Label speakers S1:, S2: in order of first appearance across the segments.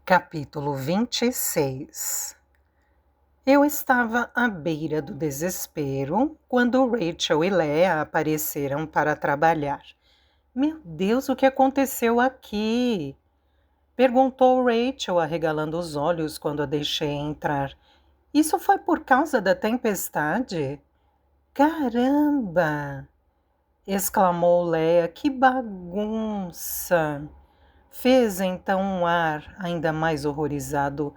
S1: Capítulo 26. Eu estava à beira do desespero quando Rachel e Leah apareceram para trabalhar. Meu Deus, o que aconteceu aqui? Perguntou Rachel, arregalando os olhos quando a deixei entrar. Isso foi por causa da tempestade? Caramba! Exclamou Leah, que bagunça! Fez então um ar ainda mais horrorizado.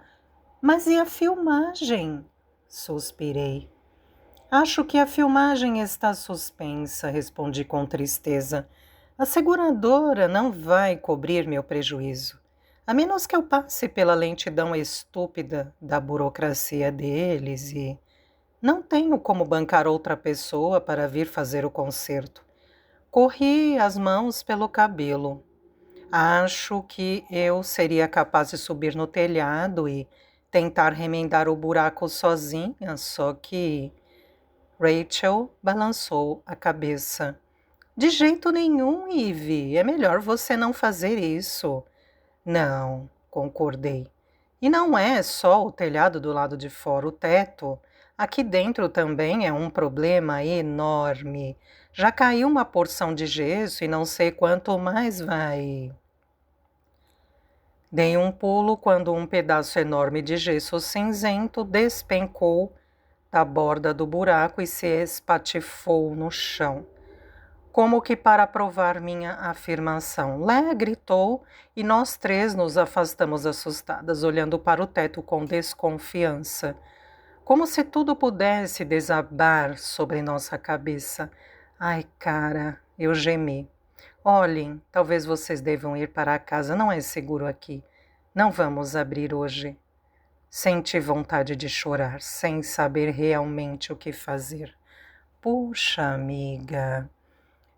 S1: Mas e a filmagem? Suspirei. Acho que a filmagem está suspensa, respondi com tristeza. A seguradora não vai cobrir meu prejuízo, a menos que eu passe pela lentidão estúpida da burocracia deles e não tenho como bancar outra pessoa para vir fazer o concerto. Corri as mãos pelo cabelo. Acho que eu seria capaz de subir no telhado e tentar remendar o buraco sozinha, só que Rachel balançou a cabeça. De jeito nenhum, Ivy. É melhor você não fazer isso. Não, concordei. E não é só o telhado do lado de fora, o teto. Aqui dentro também é um problema enorme. Já caiu uma porção de gesso e não sei quanto mais vai. Dei um pulo quando um pedaço enorme de gesso cinzento despencou da borda do buraco e se espatifou no chão. Como que para provar minha afirmação. Léa gritou e nós três nos afastamos assustadas, olhando para o teto com desconfiança. Como se tudo pudesse desabar sobre nossa cabeça. Ai, cara, eu gemi. Olhem, talvez vocês devam ir para casa, não é seguro aqui. Não vamos abrir hoje. Senti vontade de chorar, sem saber realmente o que fazer. Puxa, amiga,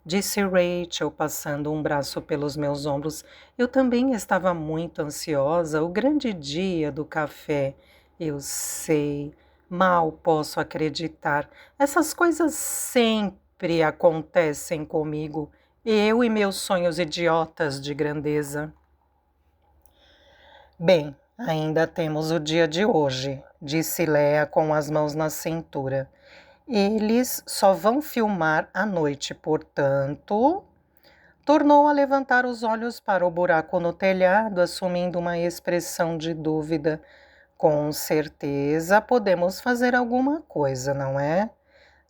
S1: disse Rachel, passando um braço pelos meus ombros. Eu também estava muito ansiosa. O grande dia do café. Eu sei, mal posso acreditar. Essas coisas sempre acontecem comigo. Eu e meus sonhos idiotas de grandeza. Bem, ainda temos o dia de hoje, disse Léa com as mãos na cintura. Eles só vão filmar à noite, portanto... Tornou a levantar os olhos para o buraco no telhado, assumindo uma expressão de dúvida. Com certeza podemos fazer alguma coisa, não é?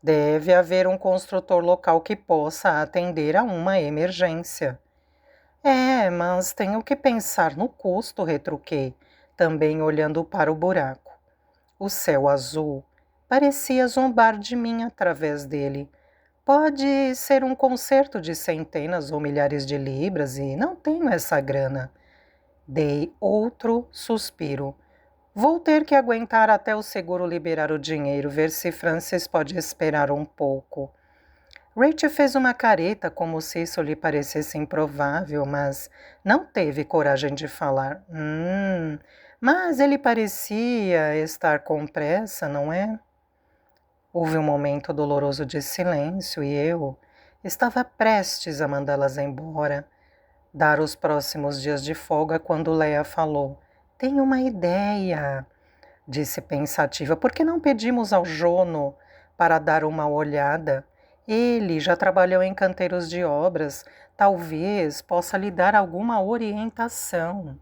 S1: Deve haver um construtor local que possa atender a uma emergência. É, mas tenho que pensar no custo, retruquei, também olhando para o buraco. O céu azul parecia zombar de mim através dele. Pode ser um concerto de centenas ou milhares de libras e não tenho essa grana. Dei outro suspiro. Vou ter que aguentar até o seguro liberar o dinheiro, ver se Francis pode esperar um pouco. Rachel fez uma careta como se isso lhe parecesse improvável, mas não teve coragem de falar. Mas ele parecia estar com pressa, não é? Houve um momento doloroso de silêncio e eu estava prestes a mandá-las embora, dar os próximos dias de folga quando Leia falou. Tenho uma ideia, disse pensativa. Por que não pedimos ao Jono para dar uma olhada? Ele já trabalhou em canteiros de obras, talvez possa lhe dar alguma orientação.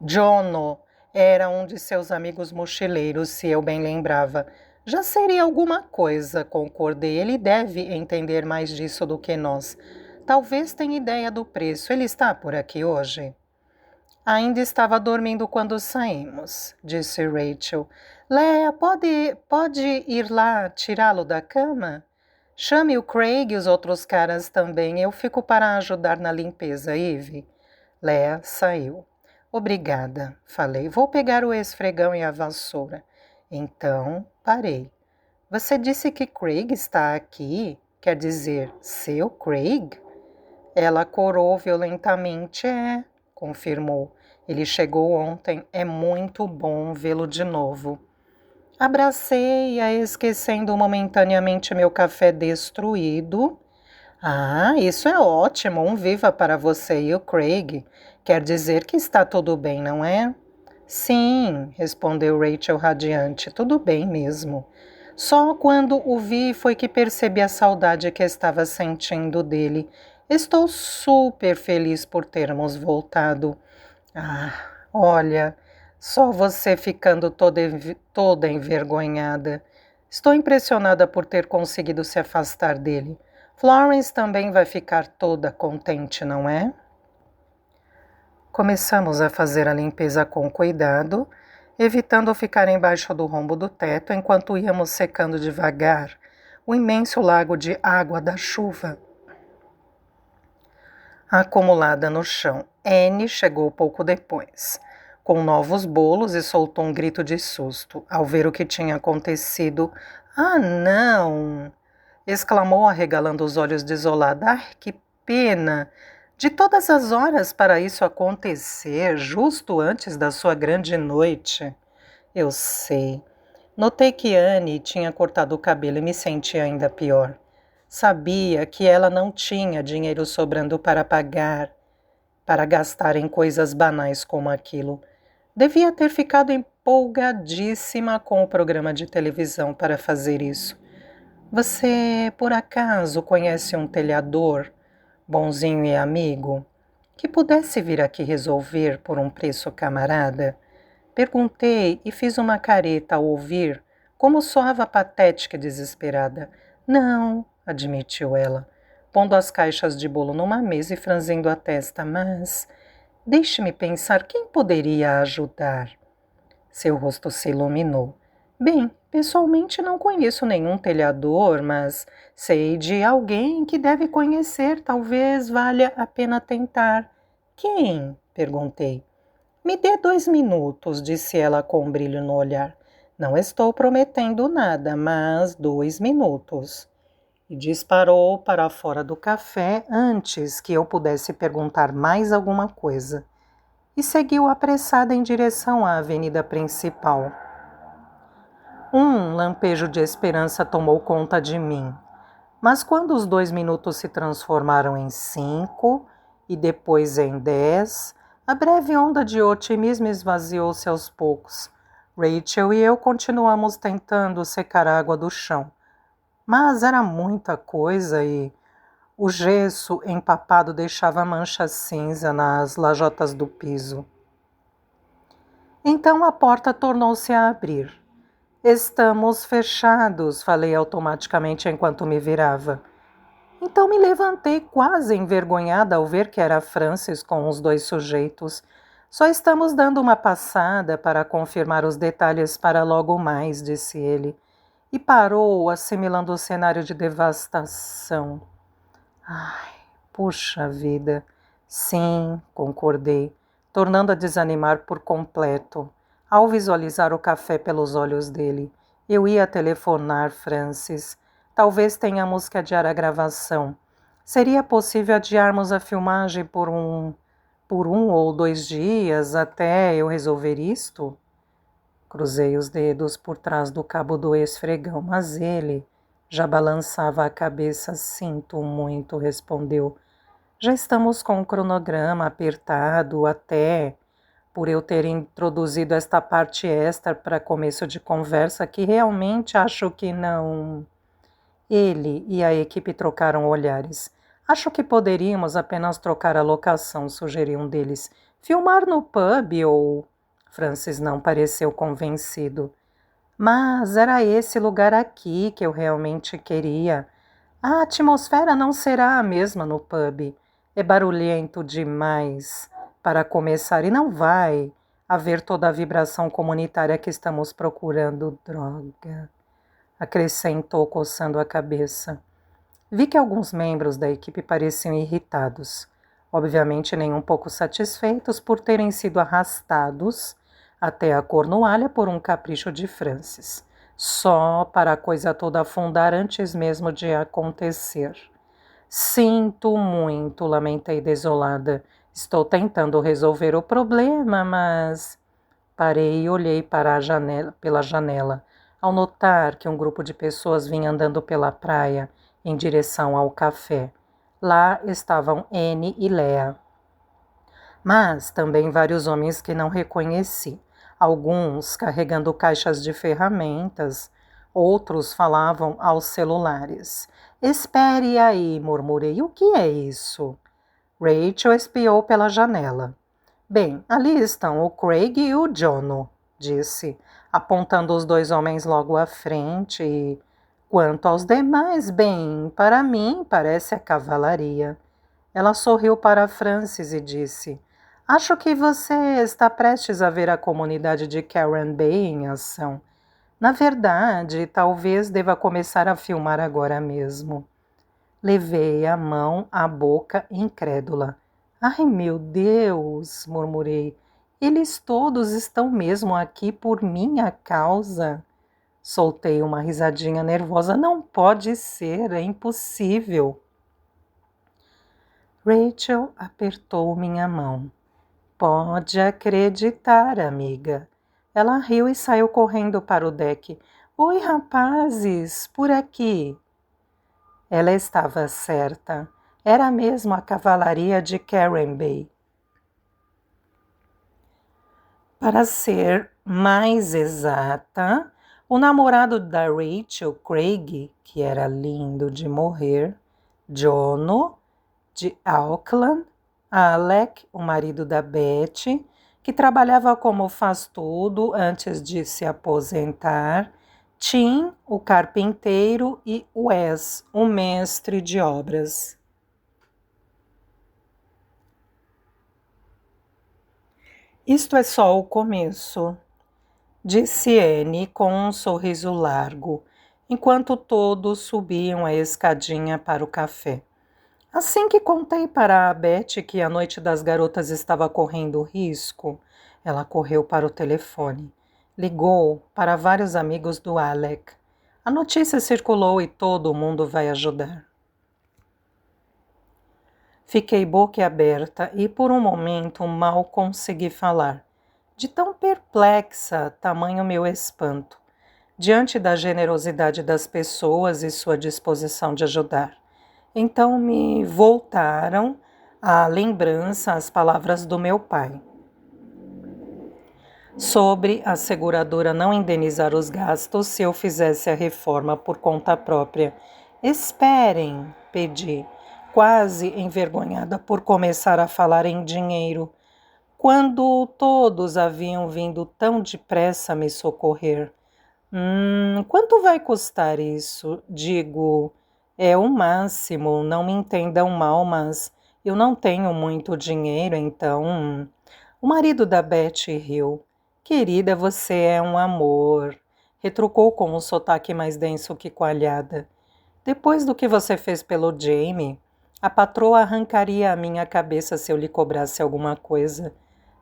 S1: Jono era um de seus amigos mochileiros, se eu bem lembrava. Já seria alguma coisa, concordei. Ele deve entender mais disso do que nós. Talvez tenha ideia do preço. Ele está por aqui hoje? Ainda estava dormindo quando saímos, disse Rachel. Léa, pode ir lá tirá-lo da cama? Chame o Craig e os outros caras também. Eu fico para ajudar na limpeza, Ivy. Léa saiu. Obrigada, falei. Vou pegar o esfregão e a vassoura. Então, parei. Você disse que Craig está aqui? Quer dizer, seu Craig? Ela corou violentamente. Confirmou. Ele chegou ontem. É muito bom vê-lo de novo. Abracei-a, esquecendo momentaneamente meu café destruído. Ah, isso é ótimo, um viva para você e o Craig. Quer dizer que está tudo bem, não é? Sim, respondeu Rachel radiante, tudo bem mesmo. Só quando o vi foi que percebi a saudade que estava sentindo dele. Estou super feliz por termos voltado. Ah, olha, só você ficando toda envergonhada. Estou impressionada por ter conseguido se afastar dele. Florence também vai ficar toda contente, não é? Começamos a fazer a limpeza com cuidado, evitando ficar embaixo do rombo do teto enquanto íamos secando devagar o imenso lago de água da chuva acumulada no chão. Anne chegou pouco depois, com novos bolos e soltou um grito de susto ao ver o que tinha acontecido. Ah, não! Exclamou, arregalando os olhos desolada. Ah, que pena! De todas as horas para isso acontecer, justo antes da sua grande noite. Eu sei. Notei que Anne tinha cortado o cabelo e me senti ainda pior. Sabia que ela não tinha dinheiro sobrando para gastar em coisas banais como aquilo. Devia ter ficado empolgadíssima com o programa de televisão para fazer isso. Você, por acaso, conhece um telhador, bonzinho e amigo, que pudesse vir aqui resolver por um preço camarada? Perguntei e fiz uma careta ao ouvir, como soava patética e desesperada. Não, admitiu ela, pondo as caixas de bolo numa mesa e franzindo a testa, mas deixe-me pensar quem poderia ajudar. Seu rosto se iluminou. Bem, pessoalmente não conheço nenhum telhador, mas sei de alguém que deve conhecer. Talvez valha a pena tentar. Quem? Perguntei. Me dê 2 minutos, disse ela com um brilho no olhar. Não estou prometendo nada, mas 2 minutos. E disparou para fora do café antes que eu pudesse perguntar mais alguma coisa. E seguiu apressada em direção à avenida principal. Um lampejo de esperança tomou conta de mim. Mas quando os 2 minutos se transformaram em 5 e depois em 10, a breve onda de otimismo esvaziou-se aos poucos. Rachel e eu continuamos tentando secar a água do chão. Mas era muita coisa e o gesso empapado deixava manchas cinza nas lajotas do piso. Então a porta tornou-se a abrir. Estamos fechados, falei automaticamente enquanto me virava. Então me levantei quase envergonhada ao ver que era Francis com os 2 sujeitos. Só estamos dando uma passada para confirmar os detalhes para logo mais, disse ele. E parou, assimilando o cenário de devastação. Ai, puxa vida. Sim, concordei, tornando a desanimar por completo. Ao visualizar o café pelos olhos dele, eu ia telefonar, Francis. Talvez tenhamos que adiar a gravação. Seria possível adiarmos a filmagem por um ou 2 dias até eu resolver isto? Cruzei os dedos por trás do cabo do esfregão, mas ele já balançava a cabeça. Sinto muito, respondeu. Já estamos com o cronograma apertado até por eu ter introduzido esta parte extra para começo de conversa que realmente acho que não. Ele e a equipe trocaram olhares. Acho que poderíamos apenas trocar a locação, sugeriu um deles. Filmar no pub ou... Francis não pareceu convencido. Mas era esse lugar aqui que eu realmente queria. A atmosfera não será a mesma no pub. É barulhento demais para começar e não vai haver toda a vibração comunitária que estamos procurando. Droga, acrescentou, coçando a cabeça. Vi que alguns membros da equipe pareciam irritados, obviamente nem um pouco satisfeitos por terem sido arrastados até a Cornualha por um capricho de Francis, só para a coisa toda afundar antes mesmo de acontecer. Sinto muito, lamentei desolada. Estou tentando resolver o problema, mas... Parei e olhei pela janela, ao notar que um grupo de pessoas vinha andando pela praia em direção ao café. Lá estavam Anne e Leah, mas também vários homens que não reconheci, alguns carregando caixas de ferramentas, outros falavam aos celulares. Espere aí, murmurei, o que é isso? Rachel espiou pela janela. Bem, ali estão o Craig e o Jono, disse, apontando os dois homens logo à frente. E, quanto aos demais, bem, para mim parece a cavalaria. Ela sorriu para Francis e disse: Acho que você está prestes a ver a comunidade de Karen Bay em ação. Na verdade, talvez deva começar a filmar agora mesmo. Levei a mão à boca incrédula. Ai, meu Deus, murmurei. Eles todos estão mesmo aqui por minha causa. Soltei uma risadinha nervosa. Não pode ser, é impossível. Rachel apertou minha mão. Pode acreditar, amiga. Ela riu e saiu correndo para o deck. Oi, rapazes, por aqui. Ela estava certa. Era mesmo a cavalaria de Karen Bay. Para ser mais exata, o namorado da Rachel, Craig, que era lindo de morrer, Jono, de Auckland, Alec, o marido da Betty, que trabalhava como faz-tudo antes de se aposentar, Tim, o carpinteiro, e Wes, o mestre de obras. Isto é só o começo, disse Anne com um sorriso largo, enquanto todos subiam a escadinha para o café. Assim que contei para a Betty que a noite das garotas estava correndo risco, ela correu para o telefone. Ligou para vários amigos do Alec. A notícia circulou e todo mundo vai ajudar. Fiquei boquiaberta e por um momento mal consegui falar. De tão perplexa, tamanho meu espanto, diante da generosidade das pessoas e sua disposição de ajudar. Então me voltaram à lembrança as palavras do meu pai sobre a seguradora não indenizar os gastos se eu fizesse a reforma por conta própria. Esperem, pedi, quase envergonhada por começar a falar em dinheiro, quando todos haviam vindo tão depressa me socorrer. Quanto vai custar isso? Digo, é o máximo, não me entendam mal, mas eu não tenho muito dinheiro, então. O marido da Betty riu. Querida, você é um amor, retrucou com um sotaque mais denso que coalhada. Depois do que você fez pelo Jamie, a patroa arrancaria a minha cabeça se eu lhe cobrasse alguma coisa.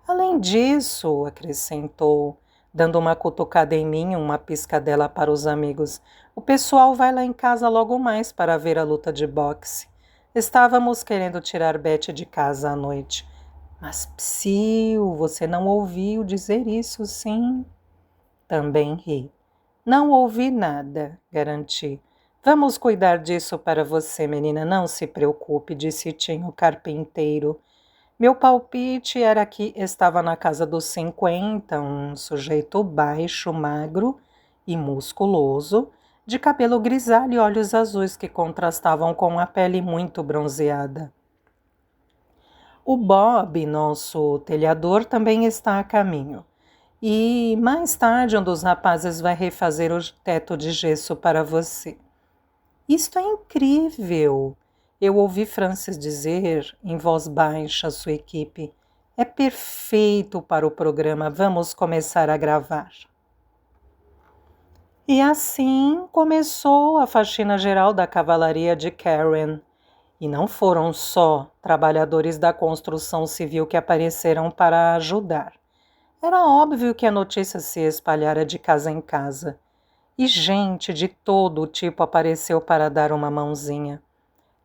S1: Além disso, acrescentou, dando uma cutucada em mim, uma piscadela para os amigos, o pessoal vai lá em casa logo mais para ver a luta de boxe. Estávamos querendo tirar Betty de casa à noite. Mas, Psyu, você não ouviu dizer isso, sim? Também ri. Não ouvi nada, garanti. Vamos cuidar disso para você, menina, não se preocupe, disse Tim, o carpinteiro. Meu palpite era que estava na casa dos 50, um sujeito baixo, magro e musculoso, de cabelo grisalho e olhos azuis que contrastavam com a pele muito bronzeada. O Bob, nosso telhador, também está a caminho. E mais tarde um dos rapazes vai refazer o teto de gesso para você. Isto é incrível! Eu ouvi Francis dizer, em voz baixa, à sua equipe. É perfeito para o programa, vamos começar a gravar. E assim começou a faxina geral da cavalaria de Karen. E não foram só trabalhadores da construção civil que apareceram para ajudar. Era óbvio que a notícia se espalhara de casa em casa. E gente de todo o tipo apareceu para dar uma mãozinha.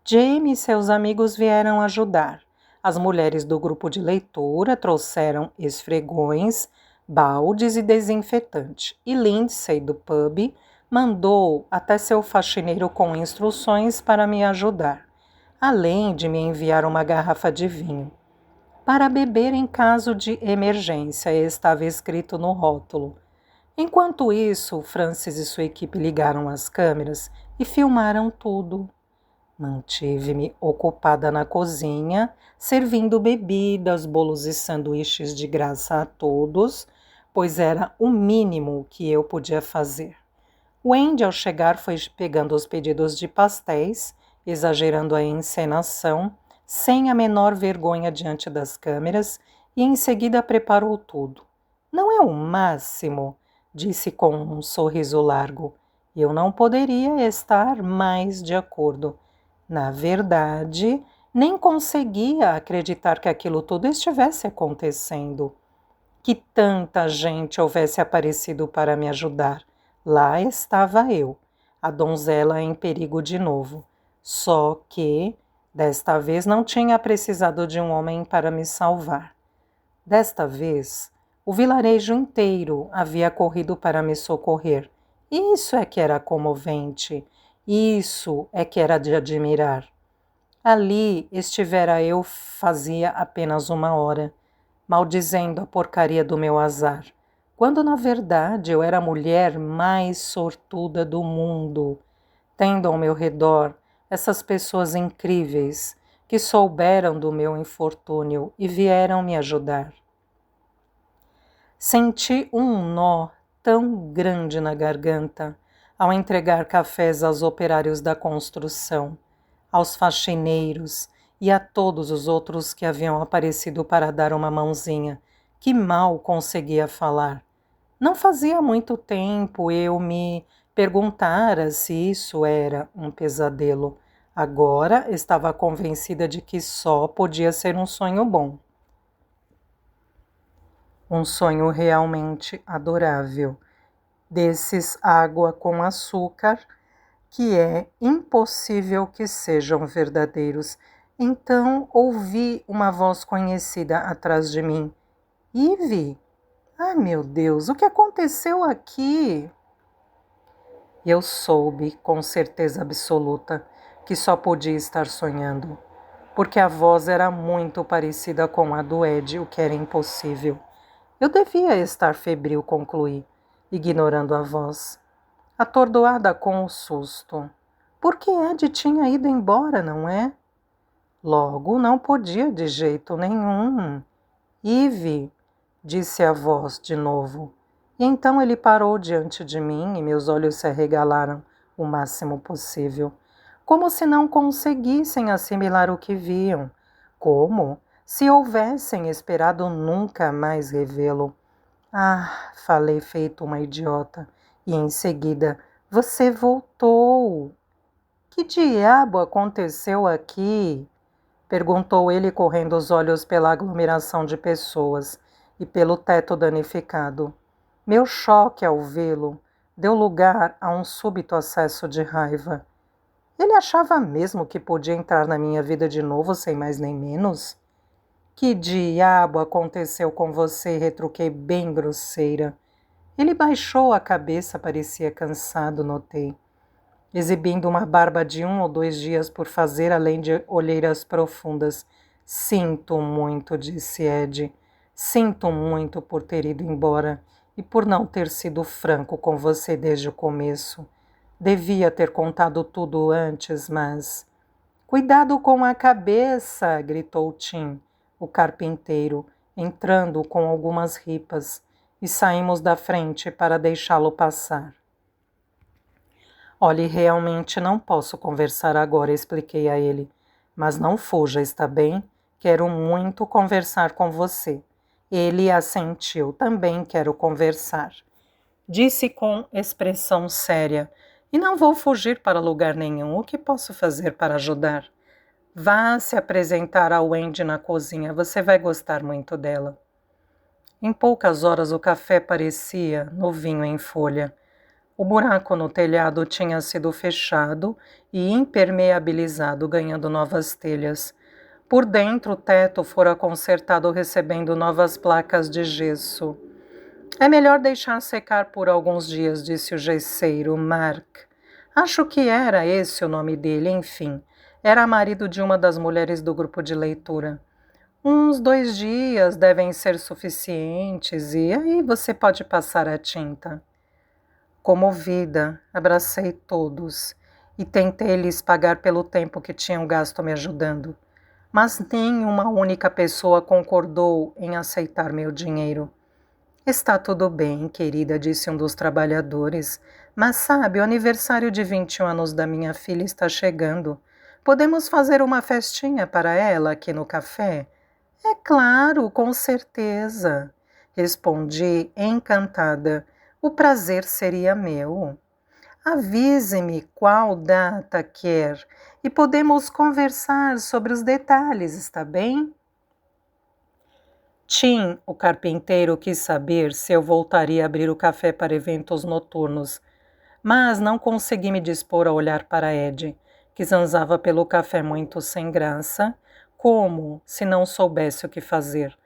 S1: Jamie e seus amigos vieram ajudar. As mulheres do grupo de leitura trouxeram esfregões, baldes e desinfetante. E Lindsay, do pub, mandou até seu faxineiro com instruções para me ajudar. além de me enviar uma garrafa de vinho. Para beber em caso de emergência, estava escrito no rótulo. Enquanto isso, Francis e sua equipe ligaram as câmeras e filmaram tudo. Mantive-me ocupada na cozinha, servindo bebidas, bolos e sanduíches de graça a todos, pois era o mínimo que eu podia fazer. Wendy, ao chegar, foi pegando os pedidos de pastéis, exagerando a encenação, sem a menor vergonha diante das câmeras, e em seguida preparou tudo. Não é o máximo, disse com um sorriso largo. Eu não poderia estar mais de acordo. Na verdade, nem conseguia acreditar que aquilo tudo estivesse acontecendo. Que tanta gente houvesse aparecido para me ajudar. Lá estava eu, a donzela em perigo de novo. Só que, desta vez, não tinha precisado de um homem para me salvar. Desta vez, o vilarejo inteiro havia corrido para me socorrer. Isso é que era comovente. Isso é que era de admirar. Ali estivera eu fazia apenas 1 hora, maldizendo a porcaria do meu azar, quando na verdade eu era a mulher mais sortuda do mundo, tendo ao meu redor essas pessoas incríveis que souberam do meu infortúnio e vieram me ajudar. Senti um nó tão grande na garganta ao entregar cafés aos operários da construção, aos faxineiros e a todos os outros que haviam aparecido para dar uma mãozinha, que mal conseguia falar. Não fazia muito tempo eu me perguntara se isso era um pesadelo. Agora estava convencida de que só podia ser um sonho bom. Um sonho realmente adorável, desses água com açúcar, que é impossível que sejam verdadeiros. Então ouvi uma voz conhecida atrás de mim. Ivy? Ai, meu Deus, o que aconteceu aqui? Eu soube, com certeza absoluta, que só podia estar sonhando, porque a voz era muito parecida com a do Ed, o que era impossível. Eu devia estar febril, concluí, ignorando a voz. Atordoada com o susto. Porque Ed tinha ido embora, não é? Logo, não podia de jeito nenhum. Ivy, disse a voz de novo. E então ele parou diante de mim e meus olhos se arregalaram o máximo possível, como se não conseguissem assimilar o que viam, como se houvessem esperado nunca mais revê-lo. Ah, falei feito uma idiota, e em seguida, você voltou. Que diabo aconteceu aqui? Perguntou ele, correndo os olhos pela aglomeração de pessoas e pelo teto danificado. Meu choque ao vê-lo deu lugar a um súbito acesso de raiva. Ele achava mesmo que podia entrar na minha vida de novo, sem mais nem menos? Que diabo aconteceu com você? Retruquei bem grosseira. Ele baixou a cabeça, parecia cansado, notei, exibindo uma barba de 1 ou 2 dias por fazer, além de olheiras profundas. Sinto muito, disse Ed. Sinto muito por ter ido embora e por não ter sido franco com você desde o começo. Devia ter contado tudo antes, mas... Cuidado com a cabeça, gritou Tim, o carpinteiro, entrando com algumas ripas, e saímos da frente para deixá-lo passar. Olhe, realmente não posso conversar agora, expliquei a ele. Mas não fuja, está bem? Quero muito conversar com você. Ele assentiu. Também quero conversar. Disse com expressão séria. E não vou fugir para lugar nenhum. O que posso fazer para ajudar? Vá se apresentar ao Wendy na cozinha. Você vai gostar muito dela. Em poucas horas o café parecia novinho em folha. O buraco no telhado tinha sido fechado e impermeabilizado, ganhando novas telhas. Por dentro, o teto fora consertado, recebendo novas placas de gesso. É melhor deixar secar por alguns dias, disse o gesseiro, Mark. Acho que era esse o nome dele, enfim. Era marido de uma das mulheres do grupo de leitura. Uns 2 dias devem ser suficientes e aí você pode passar a tinta. Comovida, abracei todos e tentei lhes pagar pelo tempo que tinham gasto me ajudando, mas nem uma única pessoa concordou em aceitar meu dinheiro. Está tudo bem, querida, disse um dos trabalhadores, mas sabe, o aniversário de 21 anos da minha filha está chegando. Podemos fazer uma festinha para ela aqui no café? É claro, com certeza, respondi encantada. O prazer seria meu. Avise-me qual data quer e podemos conversar sobre os detalhes, está bem? Tim, o carpinteiro, quis saber se eu voltaria a abrir o café para eventos noturnos, mas não consegui me dispor a olhar para Ed, que zanzava pelo café muito sem graça, como se não soubesse o que fazer.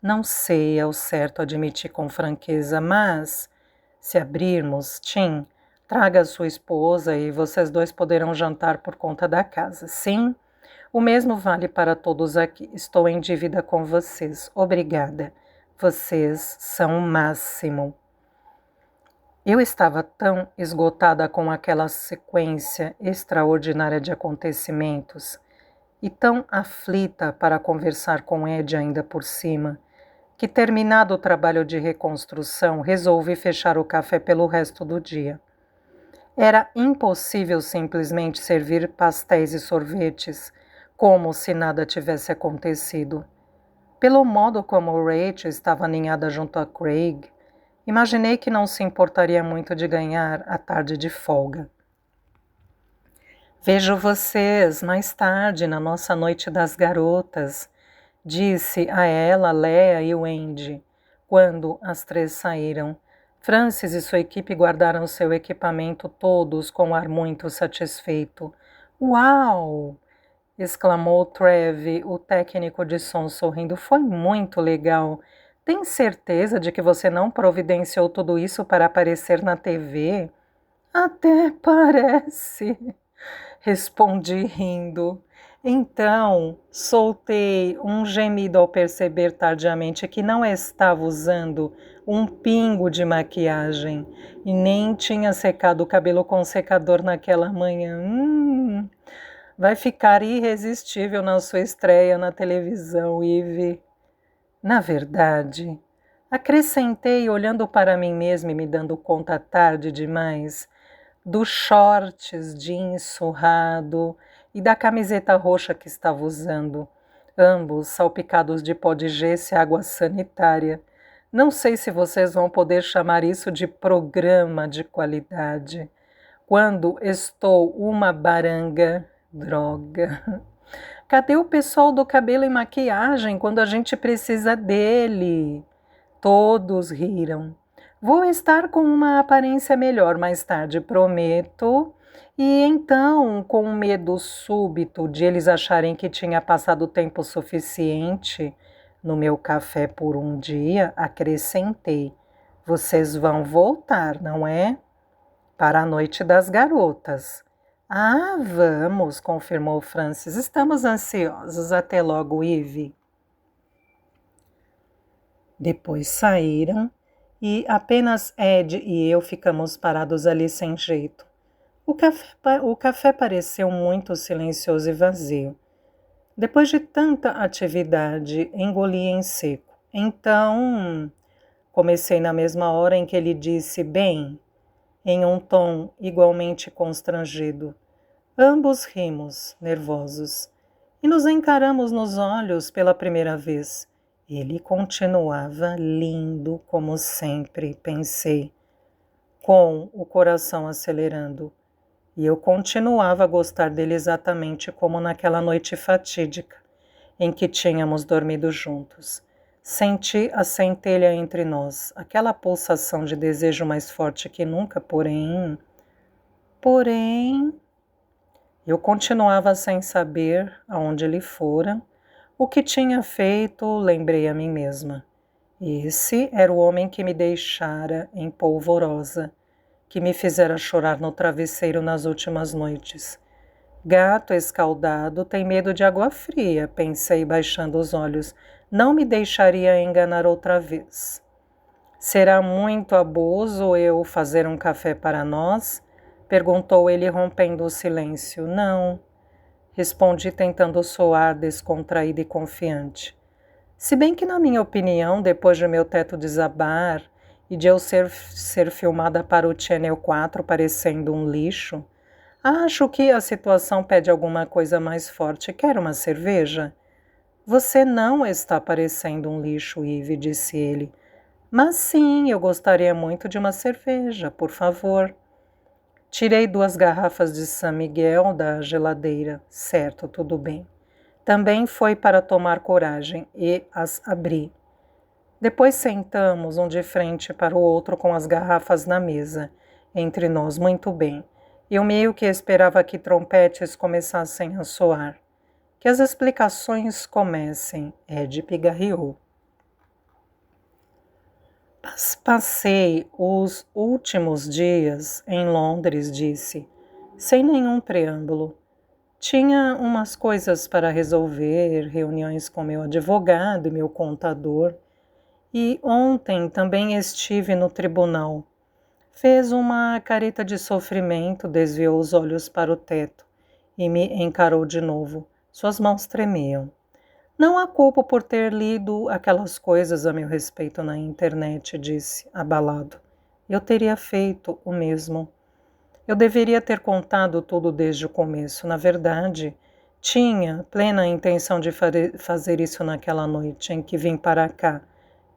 S1: Não sei ao certo, admiti com franqueza, mas se abrirmos, Tim, traga sua esposa e vocês dois poderão jantar por conta da casa. Sim, o mesmo vale para todos aqui. Estou em dívida com vocês. Obrigada. Vocês são o máximo. Eu estava tão esgotada com aquela sequência extraordinária de acontecimentos e tão aflita para conversar com Ed ainda por cima, que, terminado o trabalho de reconstrução, resolvi fechar o café pelo resto do dia. Era impossível simplesmente servir pastéis e sorvetes, como se nada tivesse acontecido. Pelo modo como Rachel estava aninhada junto a Craig, imaginei que não se importaria muito de ganhar a tarde de folga. Vejo vocês mais tarde na nossa noite das garotas, disse a ela, Léa e Wendy, quando as três saíram. Francis e sua equipe guardaram seu equipamento todos com um ar muito satisfeito. Uau! Exclamou Trev, o técnico de som, sorrindo. Foi muito legal. Tem certeza de que você não providenciou tudo isso para aparecer na TV? Até parece, respondi rindo. Então, soltei um gemido ao perceber tardiamente que não estava usando um pingo de maquiagem e nem tinha secado o cabelo com secador naquela manhã. Vai ficar irresistível na sua estreia na televisão, Ivy. Na verdade, acrescentei olhando para mim mesma e me dando conta tarde demais dos shorts jeans surrado e da camiseta roxa que estava usando, ambos salpicados de pó de gesso e água sanitária. Não sei se vocês vão poder chamar isso de programa de qualidade. Quando estou uma baranga, droga. Cadê o pessoal do cabelo e maquiagem quando a gente precisa dele? Todos riram. Vou estar com uma aparência melhor mais tarde, prometo. E então, com um medo súbito de eles acharem que tinha passado tempo suficiente no meu café por um dia, acrescentei: vocês vão voltar, não é? Para a noite das garotas. Ah, vamos, confirmou Francis. Estamos ansiosos. Até logo, Ivy. Depois saíram e apenas Ed e eu ficamos parados ali sem jeito. O café pareceu muito silencioso e vazio. Depois de tanta atividade, engoli em seco. Então, comecei na mesma hora em que ele disse, bem, em um tom igualmente constrangido. Ambos rimos, nervosos, e nos encaramos nos olhos pela primeira vez. Ele continuava lindo, como sempre, pensei, com o coração acelerando. E eu continuava a gostar dele exatamente como naquela noite fatídica em que tínhamos dormido juntos. Senti a centelha entre nós, aquela pulsação de desejo mais forte que nunca, porém, eu continuava sem saber aonde ele fora, o que tinha feito, lembrei a mim mesma. Esse era o homem que me deixara em polvorosa, que me fizera chorar no travesseiro nas últimas noites. Gato escaldado tem medo de água fria, pensei baixando os olhos. Não me deixaria enganar outra vez. Será muito abuso eu fazer um café para nós? Perguntou ele, rompendo o silêncio. Não, respondi tentando soar descontraída e confiante. Se bem que, na minha opinião, depois de meu teto desabar e de eu ser filmada para o Channel 4 parecendo um lixo, acho que a situação pede alguma coisa mais forte. Quer uma cerveja? Você não está parecendo um lixo, Eve, disse ele. Mas sim, eu gostaria muito de uma cerveja, por favor. Tirei 2 garrafas de San Miguel da geladeira. Certo, tudo bem. Também foi para tomar coragem e as abri. Depois sentamos um de frente para o outro com as garrafas na mesa, entre nós, muito bem. Eu meio que esperava que trompetes começassem a soar. Que as explicações comecem, Ed pigarreou. Passei os últimos dias em Londres, disse, sem nenhum preâmbulo. Tinha umas coisas para resolver, reuniões com meu advogado e meu contador. E ontem também estive no tribunal. Fez uma careta de sofrimento, desviou os olhos para o teto e me encarou de novo. Suas mãos tremiam. Não a culpo por ter lido aquelas coisas a meu respeito na internet, disse, abalado. Eu teria feito o mesmo. Eu deveria ter contado tudo desde o começo. Na verdade, tinha plena intenção de fazer isso naquela noite em que vim para cá.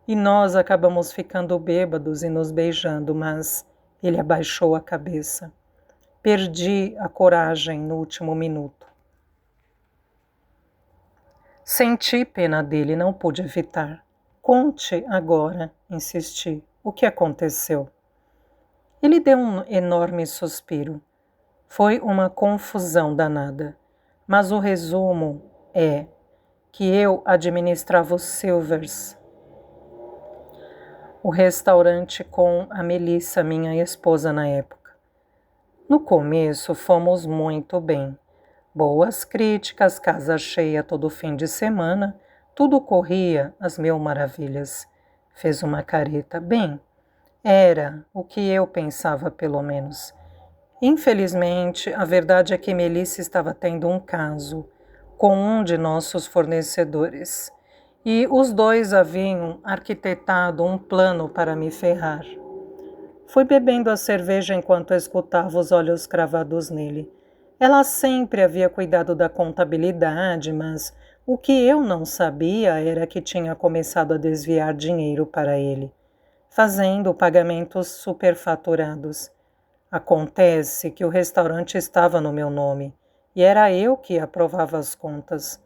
S1: E nós acabamos ficando bêbados e nos beijando, mas ele abaixou a cabeça. Perdi a coragem no último minuto. Senti pena dele, não pude evitar. Conte agora, insisti. O que aconteceu? Ele deu um enorme suspiro. Foi uma confusão danada, mas o resumo é que eu administrava o Silvers, o restaurante com a Melissa, minha esposa na época. No começo fomos muito bem. Boas críticas, casa cheia todo fim de semana, tudo corria às mil maravilhas. Fez uma careta. Bem, era o que eu pensava, pelo menos. Infelizmente, a verdade é que Melissa estava tendo um caso com um de nossos fornecedores e os dois haviam arquitetado um plano para me ferrar. Fui bebendo a cerveja enquanto escutava os olhos cravados nele. Ela sempre havia cuidado da contabilidade, mas o que eu não sabia era que tinha começado a desviar dinheiro para ele, fazendo pagamentos superfaturados. Acontece que o restaurante estava no meu nome e era eu que aprovava as contas.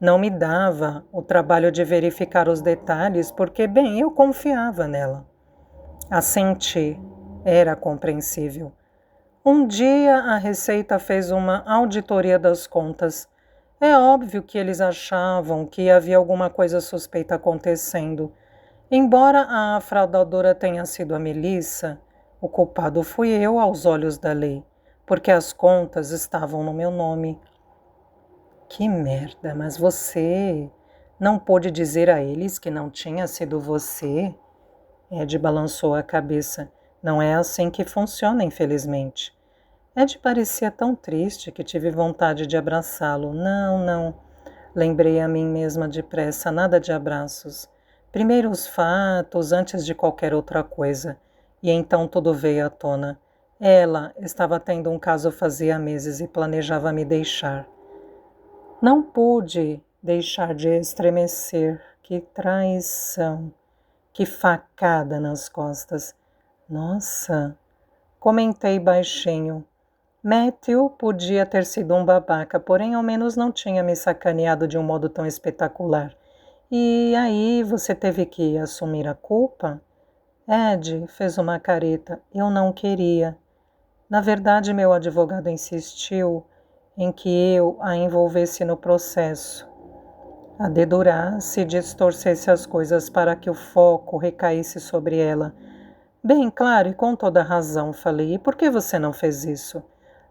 S1: Não me dava o trabalho de verificar os detalhes porque, bem, eu confiava nela. Assenti. Era compreensível. Um dia a Receita fez uma auditoria das contas. É óbvio que eles achavam que havia alguma coisa suspeita acontecendo. Embora a fraudadora tenha sido a Melissa, o culpado fui eu aos olhos da lei, porque as contas estavam no meu nome. Que merda, mas você não pôde dizer a eles que não tinha sido você? Ed balançou a cabeça. Não é assim que funciona, infelizmente. Ed parecia tão triste que tive vontade de abraçá-lo. Não. Lembrei a mim mesma depressa, nada de abraços. Primeiro os fatos, antes de qualquer outra coisa. E então tudo veio à tona. Ela estava tendo um caso fazia meses e planejava me deixar. Não pude deixar de estremecer. Que traição! Que facada nas costas! Nossa! Comentei baixinho. Matthew podia ter sido um babaca, porém ao menos não tinha me sacaneado de um modo tão espetacular. E aí você teve que assumir a culpa? Ed fez uma careta. Eu não queria. Na verdade, meu advogado insistiu em que eu a envolvesse no processo, a dedurasse e distorcesse as coisas para que o foco recaísse sobre ela. Bem, claro, e com toda razão, falei. E por que você não fez isso?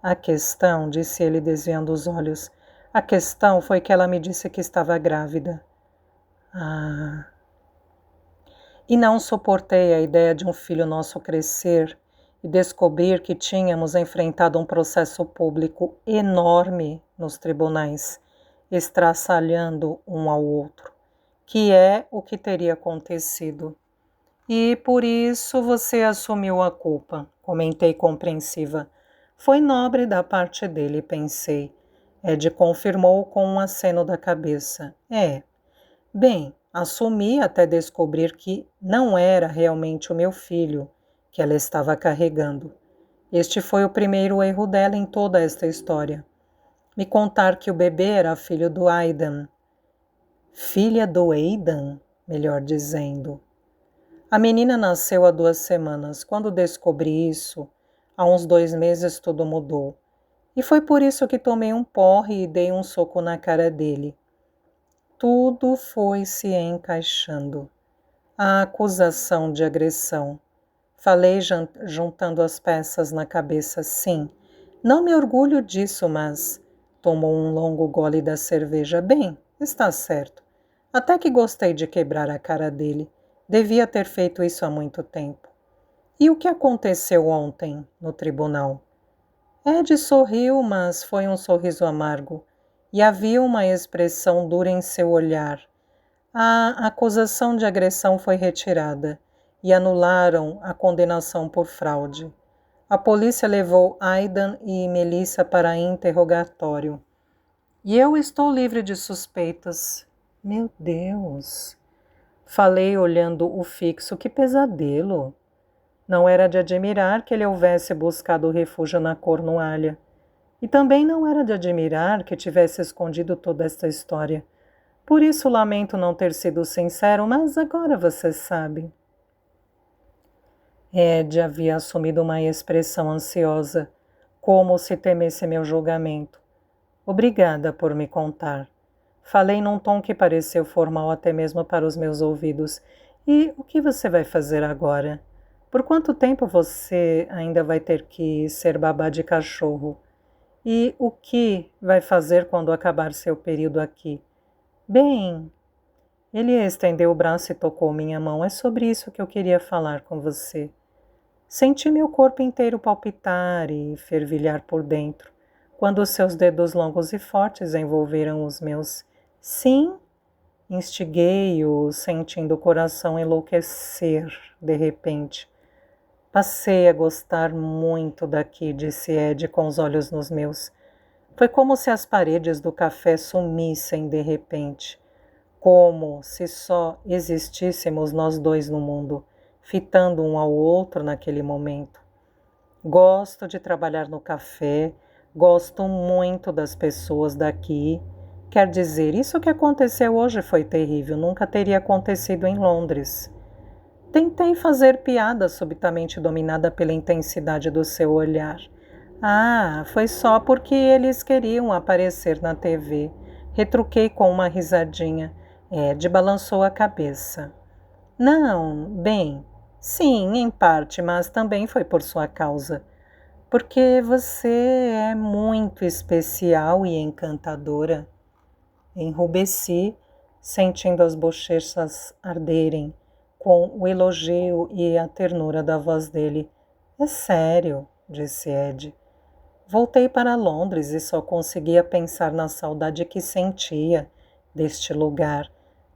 S1: A questão, disse ele desviando os olhos, a questão foi que ela me disse que estava grávida. Ah. E não suportei a ideia de um filho nosso crescer e descobrir que tínhamos enfrentado um processo público enorme nos tribunais, estraçalhando um ao outro, que é o que teria acontecido. E por isso você assumiu a culpa, comentei compreensiva. Foi nobre da parte dele, pensei. Ed confirmou com um aceno da cabeça. Bem, assumi até descobrir que não era realmente o meu filho que ela estava carregando. Este foi o primeiro erro dela em toda esta história. Me contar que o bebê era filho do Aidan. Filha do Aidan, melhor dizendo. A menina nasceu há 2 semanas. Quando descobri isso, há uns 2 meses tudo mudou. E foi por isso que tomei um porre e dei um soco na cara dele. Tudo foi se encaixando. A acusação de agressão. Falei juntando as peças na cabeça. Sim, não me orgulho disso, mas... Tomou um longo gole da cerveja. Bem, está certo. Até que gostei de quebrar a cara dele. Devia ter feito isso há muito tempo. E o que aconteceu ontem no tribunal? Ed sorriu, mas foi um sorriso amargo. E havia uma expressão dura em seu olhar. A acusação de agressão foi retirada e anularam a condenação por fraude. A polícia levou Aidan e Melissa para interrogatório. E eu estou livre de suspeitas. Meu Deus! Falei olhando o fixo, que pesadelo! Não era de admirar que ele houvesse buscado refúgio na Cornualha. E também não era de admirar que tivesse escondido toda esta história. Por isso lamento não ter sido sincero, mas agora você sabe. Ed havia assumido uma expressão ansiosa, como se temesse meu julgamento. Obrigada por me contar. Falei num tom que pareceu formal até mesmo para os meus ouvidos. E o que você vai fazer agora? Por quanto tempo você ainda vai ter que ser babá de cachorro? E o que vai fazer quando acabar seu período aqui? Bem, ele estendeu o braço e tocou minha mão. É sobre isso que eu queria falar com você. Senti meu corpo inteiro palpitar e fervilhar por dentro, quando os seus dedos longos e fortes envolveram os meus. Sim, instiguei-o, sentindo o coração enlouquecer de repente. Passei a gostar muito daqui, disse Ed com os olhos nos meus. Foi como se as paredes do café sumissem de repente. Como se só existíssemos nós dois no mundo, fitando um ao outro naquele momento. Gosto de trabalhar no café, gosto muito das pessoas daqui. Quer dizer, isso que aconteceu hoje foi terrível, nunca teria acontecido em Londres. Tentei fazer piada subitamente dominada pela intensidade do seu olhar. Ah, foi só porque eles queriam aparecer na TV. Retruquei com uma risadinha. Ed balançou a cabeça. Não, bem, sim, em parte, mas também foi por sua causa. Porque você é muito especial e encantadora. Enrubesci, sentindo as bochechas arderem, com o elogio e a ternura da voz dele. É sério, disse Ed. Voltei para Londres e só conseguia pensar na saudade que sentia deste lugar,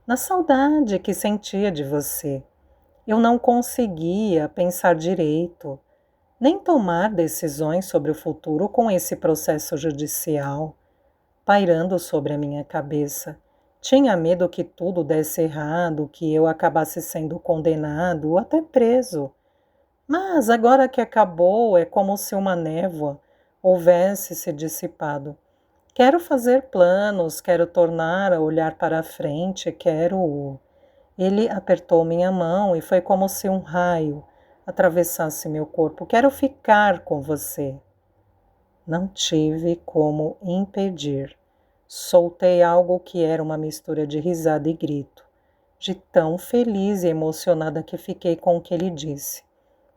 S1: na saudade que sentia de você. Eu não conseguia pensar direito, nem tomar decisões sobre o futuro com esse processo judicial pairando sobre a minha cabeça. Tinha medo que tudo desse errado, que eu acabasse sendo condenado ou até preso. Mas agora que acabou, é como se uma névoa houvesse se dissipado. Quero fazer planos, quero tornar a olhar para a frente, quero... Ele apertou minha mão e foi como se um raio atravessasse meu corpo. Quero ficar com você. Não tive como impedir. Soltei algo que era uma mistura de risada e grito, de tão feliz e emocionada que fiquei com o que ele disse.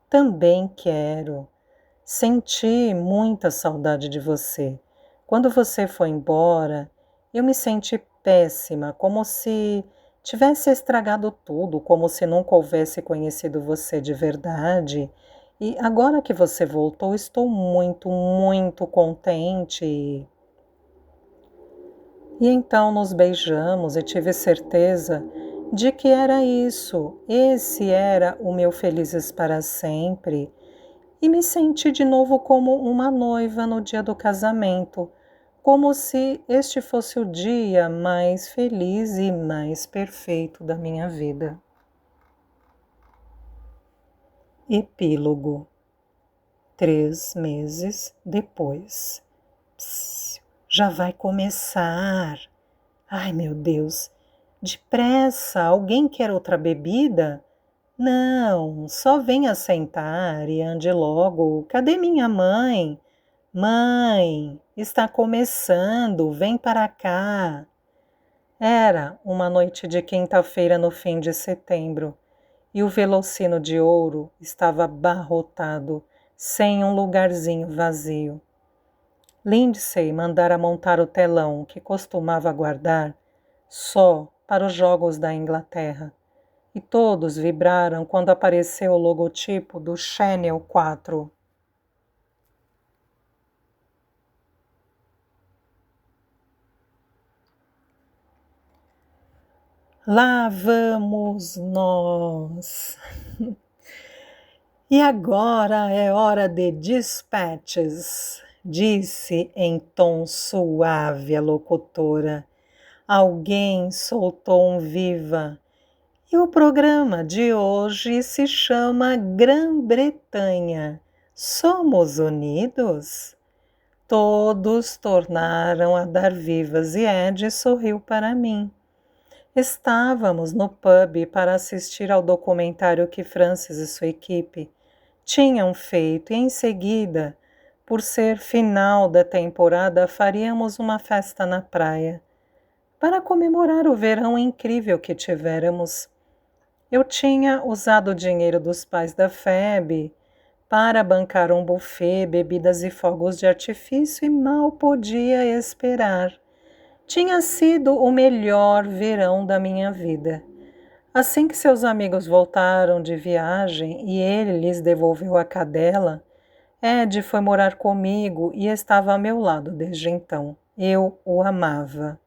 S1: Também quero. Senti muita saudade de você. Quando você foi embora, eu me senti péssima, como se tivesse estragado tudo, como se nunca houvesse conhecido você de verdade. E agora que você voltou, estou muito, muito contente. E então nos beijamos e tive certeza de que era isso, esse era o meu felizes para sempre. E me senti de novo como uma noiva no dia do casamento, como se este fosse o dia mais feliz e mais perfeito da minha vida. Epílogo. 3 meses depois. Psss, já vai começar. Ai, meu Deus. Depressa, alguém quer outra bebida? Não, só venha sentar e ande logo. Cadê minha mãe? Mãe, está começando, vem para cá. Era uma noite de quinta-feira no fim de setembro e o Velocino de Ouro estava abarrotado, sem um lugarzinho vazio. Lindsay mandara montar o telão que costumava guardar só para os Jogos da Inglaterra, e todos vibraram quando apareceu o logotipo do Channel 4. Lá vamos nós. E agora é hora de dispatches, disse em tom suave a locutora. Alguém soltou um viva. E o programa de hoje se chama Grã-Bretanha. Somos unidos? Todos tornaram a dar vivas e Ed sorriu para mim. Estávamos no pub para assistir ao documentário que Francis e sua equipe tinham feito e em seguida, por ser final da temporada, faríamos uma festa na praia para comemorar o verão incrível que tivéramos. Eu tinha usado o dinheiro dos pais da Phoebe para bancar um buffet, bebidas e fogos de artifício e mal podia esperar. Tinha sido o melhor verão da minha vida. Assim que seus amigos voltaram de viagem e ele lhes devolveu a cadela, Ed foi morar comigo e estava a meu lado desde então. Eu o amava.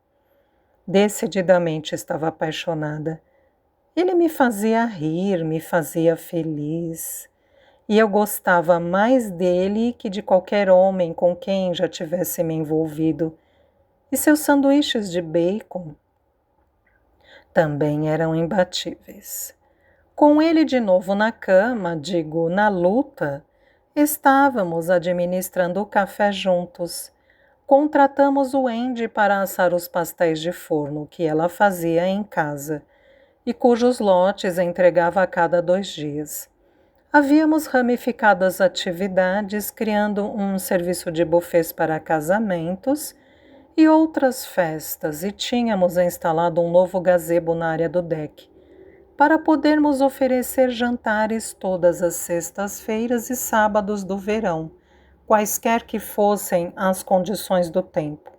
S1: Decididamente estava apaixonada. Ele me fazia rir, me fazia feliz. E eu gostava mais dele que de qualquer homem com quem já tivesse me envolvido. E seus sanduíches de bacon também eram imbatíveis. Com ele de novo na cama, digo, na luta, estávamos administrando o café juntos. Contratamos o Andy para assar os pastéis de forno que ela fazia em casa e cujos lotes entregava a cada 2 dias. Havíamos ramificado as atividades, criando um serviço de buffets para casamentos e outras festas, e tínhamos instalado um novo gazebo na área do deck, para podermos oferecer jantares todas as sextas-feiras e sábados do verão, quaisquer que fossem as condições do tempo.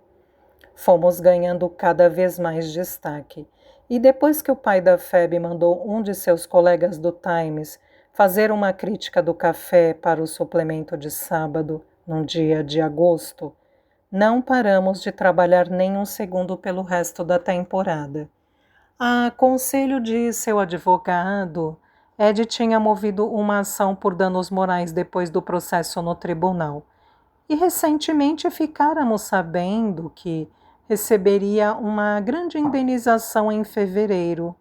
S1: Fomos ganhando cada vez mais destaque, e depois que o pai da Phoebe mandou um de seus colegas do Times fazer uma crítica do café para o suplemento de sábado, num dia de agosto, não paramos de trabalhar nem um segundo pelo resto da temporada. A conselho de seu advogado, Ed tinha movido uma ação por danos morais depois do processo no tribunal. E recentemente ficáramos sabendo que receberia uma grande indenização em fevereiro.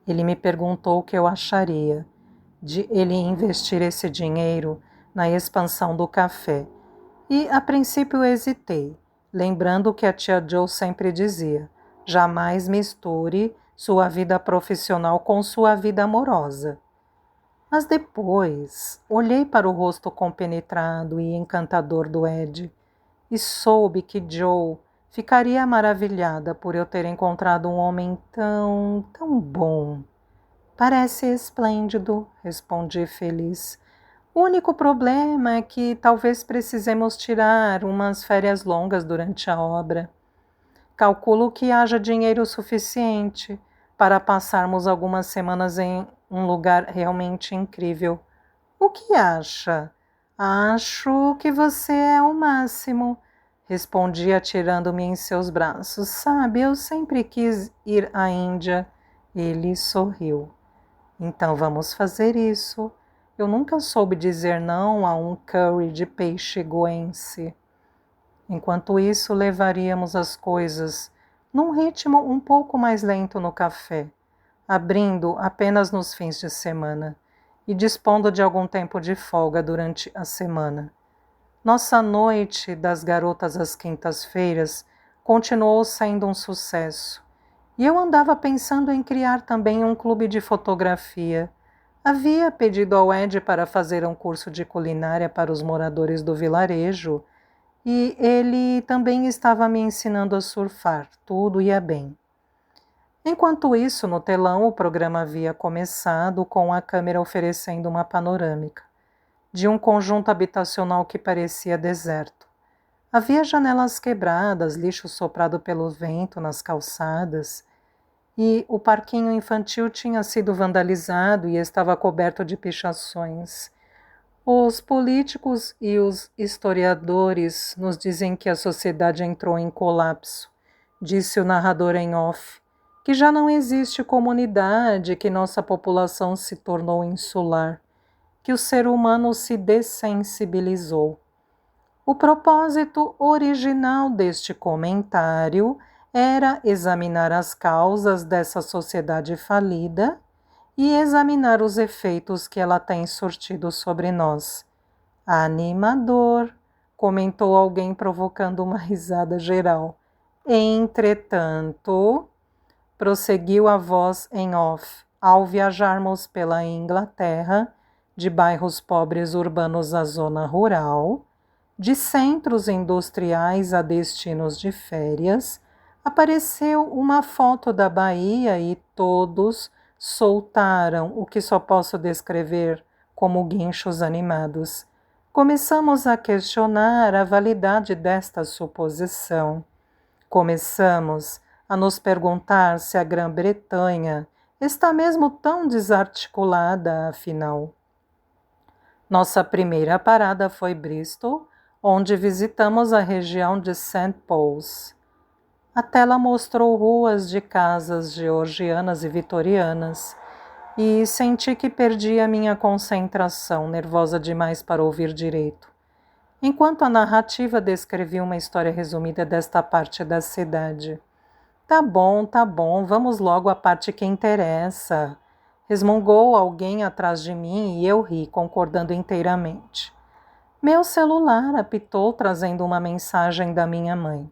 S1: Ele me perguntou o que eu acharia de ele investir esse dinheiro na expansão do café. E, a princípio, hesitei, lembrando o que a tia Jo sempre dizia: jamais misture sua vida profissional com sua vida amorosa. Mas depois, olhei para o rosto compenetrado e encantador do Ed e soube que Joe ficaria maravilhada por eu ter encontrado um homem tão bom. Parece esplêndido, respondi feliz. O único problema é que talvez precisemos tirar umas férias longas durante a obra. Calculo que haja dinheiro suficiente para passarmos algumas semanas em um lugar realmente incrível. O que acha? Acho que você é o máximo, respondi atirando-me em seus braços. Sabe, eu sempre quis ir à Índia. Ele sorriu. Então vamos fazer isso. Eu nunca soube dizer não a um curry de peixe goense. Enquanto isso, levaríamos as coisas num ritmo um pouco mais lento no café, abrindo apenas nos fins de semana e dispondo de algum tempo de folga durante a semana. Nossa noite das garotas às quintas-feiras continuou sendo um sucesso, e eu andava pensando em criar também um clube de fotografia. Havia pedido ao Ed para fazer um curso de culinária para os moradores do vilarejo, e ele também estava me ensinando a surfar. Tudo ia bem. Enquanto isso, no telão, o programa havia começado com a câmera oferecendo uma panorâmica de um conjunto habitacional que parecia deserto. Havia janelas quebradas, lixo soprado pelo vento nas calçadas, e o parquinho infantil tinha sido vandalizado e estava coberto de pichações. Os políticos e os historiadores nos dizem que a sociedade entrou em colapso, disse o narrador em off, que já não existe comunidade, que nossa população se tornou insular, que o ser humano se dessensibilizou. O propósito original deste comentário era examinar as causas dessa sociedade falida e examinar os efeitos que ela tem surtido sobre nós. Animador, comentou alguém provocando uma risada geral. Entretanto, prosseguiu a voz em off, ao viajarmos pela Inglaterra, de bairros pobres urbanos à zona rural, de centros industriais a destinos de férias, apareceu uma foto da Bahia e todos soltaram o que só posso descrever como guinchos animados. Começamos a questionar a validade desta suposição. Começamos a nos perguntar se a Grã-Bretanha está mesmo tão desarticulada, afinal. Nossa primeira parada foi Bristol, onde visitamos a região de St. Paul's. A tela mostrou ruas de casas georgianas e vitorianas, e senti que perdi a minha concentração, nervosa demais para ouvir direito, enquanto a narrativa descrevia uma história resumida desta parte da cidade. Tá bom, vamos logo à parte que interessa, resmungou alguém atrás de mim e eu ri, concordando inteiramente. Meu celular apitou, trazendo uma mensagem da minha mãe.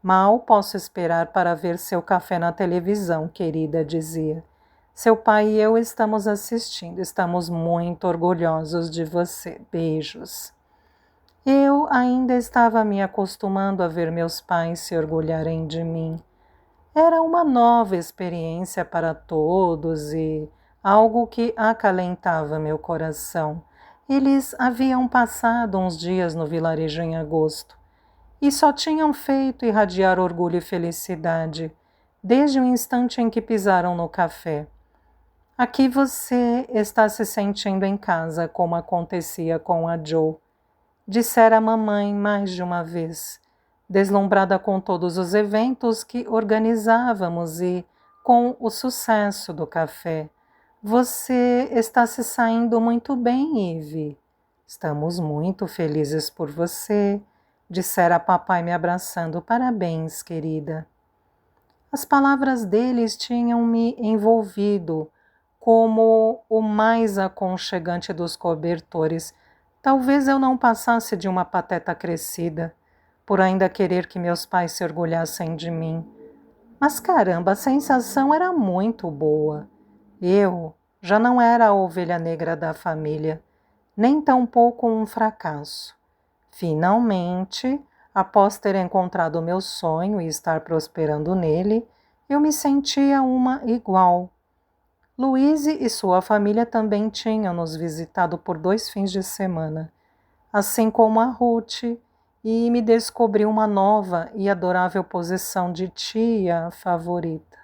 S1: Mal posso esperar para ver seu café na televisão, querida, dizia. Seu pai e eu estamos assistindo, estamos muito orgulhosos de você. Beijos. Eu ainda estava me acostumando a ver meus pais se orgulharem de mim. Era uma nova experiência para todos e algo que acalentava meu coração. Eles haviam passado uns dias no vilarejo em agosto e só tinham feito irradiar orgulho e felicidade desde o instante em que pisaram no café. Aqui você está se sentindo em casa, como acontecia com a Jo, dissera a mamãe mais de uma vez, deslumbrada com todos os eventos que organizávamos e com o sucesso do café. Você está se saindo muito bem, Ivy. Estamos muito felizes por você, dissera a papai me abraçando. Parabéns, querida. As palavras deles tinham me envolvido como o mais aconchegante dos cobertores. Talvez eu não passasse de uma pateta crescida, por ainda querer que meus pais se orgulhassem de mim. Mas caramba, a sensação era muito boa. Eu já não era a ovelha negra da família, nem tampouco um fracasso. Finalmente, após ter encontrado o meu sonho e estar prosperando nele, eu me sentia uma igual. Louise e sua família também tinham nos visitado por 2 fins de semana, assim como a Ruth, e me descobri uma nova e adorável posição de tia favorita.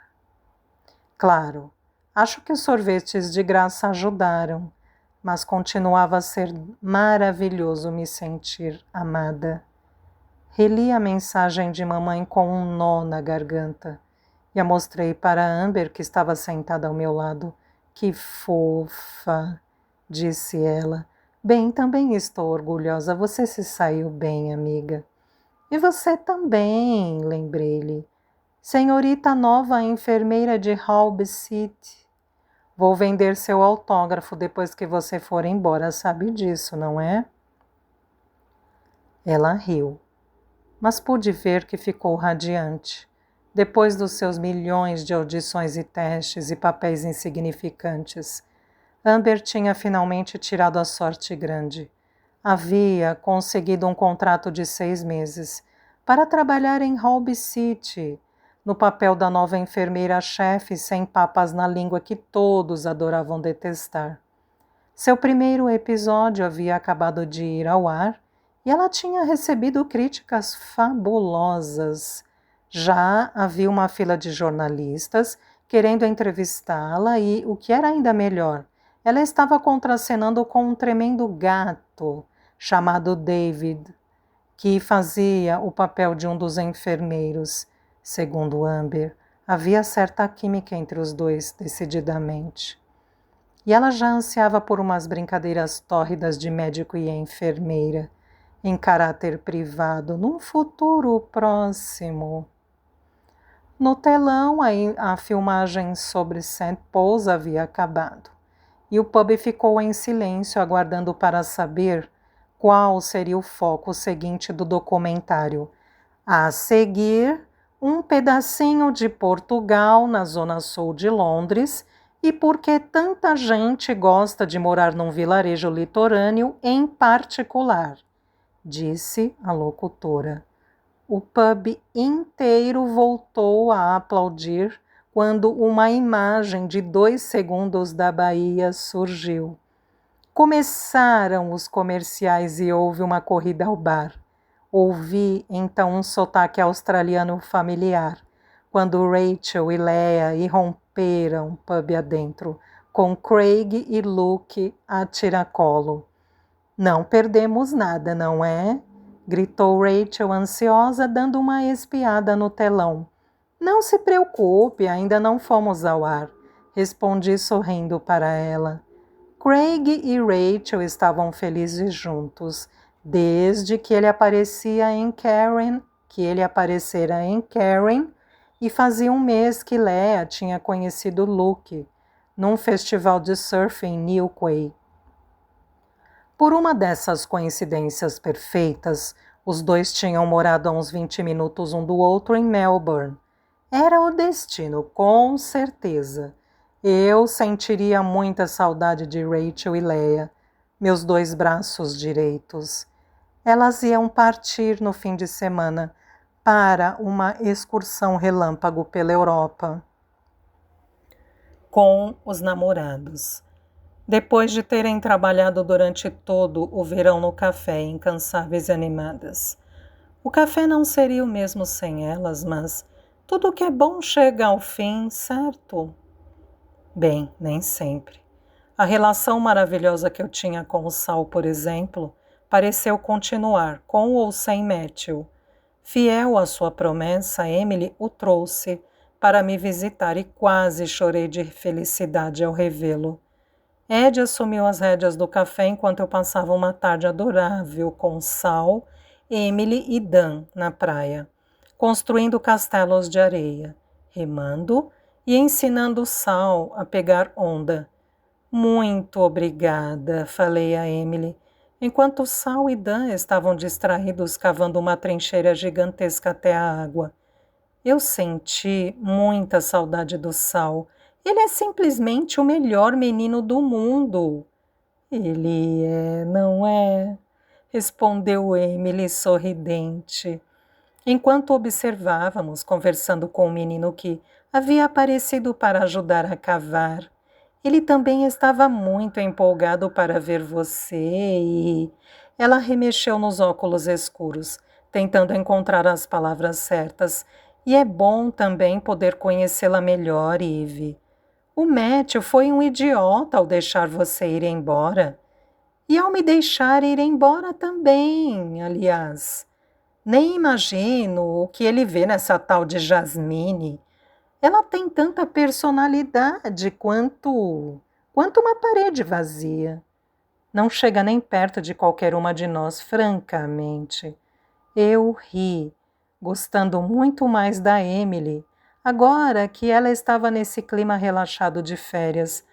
S1: Claro, acho que os sorvetes de graça ajudaram, mas continuava a ser maravilhoso me sentir amada. Reli a mensagem de mamãe com um nó na garganta e a mostrei para Amber, que estava sentada ao meu lado. Que fofa, disse ela. Bem, também estou orgulhosa. Você se saiu bem, amiga. E você também, lembrei-lhe. Senhorita nova enfermeira de Halby City. Vou vender seu autógrafo depois que você for embora, sabe disso, não é? Ela riu, mas pude ver que ficou radiante. Depois dos seus milhões de audições e testes e papéis insignificantes, Amber tinha finalmente tirado a sorte grande. Havia conseguido um contrato de 6 meses para trabalhar em Halby City, no papel da nova enfermeira-chefe sem papas na língua que todos adoravam detestar. Seu primeiro episódio havia acabado de ir ao ar e ela tinha recebido críticas fabulosas. Já havia uma fila de jornalistas querendo entrevistá-la e, o que era ainda melhor, ela estava contracenando com um tremendo gato chamado David, que fazia o papel de um dos enfermeiros. Segundo Amber, havia certa química entre os dois, decididamente. E ela já ansiava por umas brincadeiras tórridas de médico e enfermeira, em caráter privado, num futuro próximo. No telão, a filmagem sobre St. Paul's havia acabado, e o pub ficou em silêncio, aguardando para saber qual seria o foco seguinte do documentário. A seguir, um pedacinho de Portugal, na zona sul de Londres, e por que tanta gente gosta de morar num vilarejo litorâneo em particular, disse a locutora. O pub inteiro voltou a aplaudir quando uma imagem de 2 segundos da Bahia surgiu. Começaram os comerciais e houve uma corrida ao bar. Ouvi então um sotaque australiano familiar, quando Rachel e Leah irromperam pub adentro, com Craig e Luke a tiracolo. Não perdemos nada, não é? Gritou Rachel ansiosa, dando uma espiada no telão. Não se preocupe, ainda não fomos ao ar, respondi sorrindo para ela. Craig e Rachel estavam felizes juntos, desde que ele aparecera em Karen, e fazia um mês que Leah tinha conhecido Luke, num festival de surf em Newquay. Por uma dessas coincidências perfeitas, os dois tinham morado a uns 20 minutos um do outro em Melbourne. Era o destino, com certeza. Eu sentiria muita saudade de Rachel e Leah, meus 2 braços direitos. Elas iam partir no fim de semana para uma excursão relâmpago pela Europa com os namorados. Depois de terem trabalhado durante todo o verão no café, incansáveis e animadas. O café não seria o mesmo sem elas, mas tudo que é bom chega ao fim, certo? Bem, nem sempre. A relação maravilhosa que eu tinha com o Sal, por exemplo, pareceu continuar, com ou sem Matthew. Fiel à sua promessa, Emily o trouxe para me visitar e quase chorei de felicidade ao revê-lo. Ed assumiu as rédeas do café enquanto eu passava uma tarde adorável com Sal, Emily e Dan na praia, construindo castelos de areia, remando e ensinando Sal a pegar onda. Muito obrigada, falei a Emily, enquanto Sal e Dan estavam distraídos cavando uma trincheira gigantesca até a água. Eu senti muita saudade do Sal. Ele é simplesmente o melhor menino do mundo. Ele é, não é? Respondeu Emily sorridente, enquanto observávamos, conversando com o menino que havia aparecido para ajudar a cavar. Ele também estava muito empolgado para ver você e ela remexeu nos óculos escuros, tentando encontrar as palavras certas. E é bom também poder conhecê-la melhor, Eve. O Matthew foi um idiota ao deixar você ir embora. E ao me deixar ir embora também, aliás. Nem imagino o que ele vê nessa tal de Jasmine. Ela tem tanta personalidade quanto uma parede vazia. Não chega nem perto de qualquer uma de nós, francamente. Eu ri, gostando muito mais da Emily, agora que ela estava nesse clima relaxado de férias.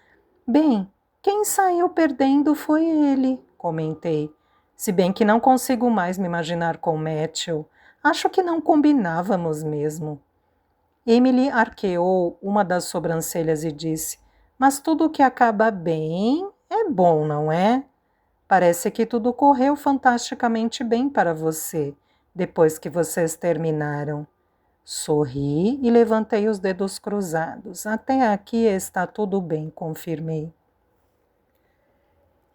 S1: Bem, quem saiu perdendo foi ele, comentei. Se bem que não consigo mais me imaginar com Matthew. Acho que não combinávamos mesmo. Emily arqueou uma das sobrancelhas e disse: Mas tudo que acaba bem é bom, não é? Parece que tudo correu fantasticamente bem para você, depois que vocês terminaram. Sorri e levantei os dedos cruzados. Até aqui está tudo bem, confirmei.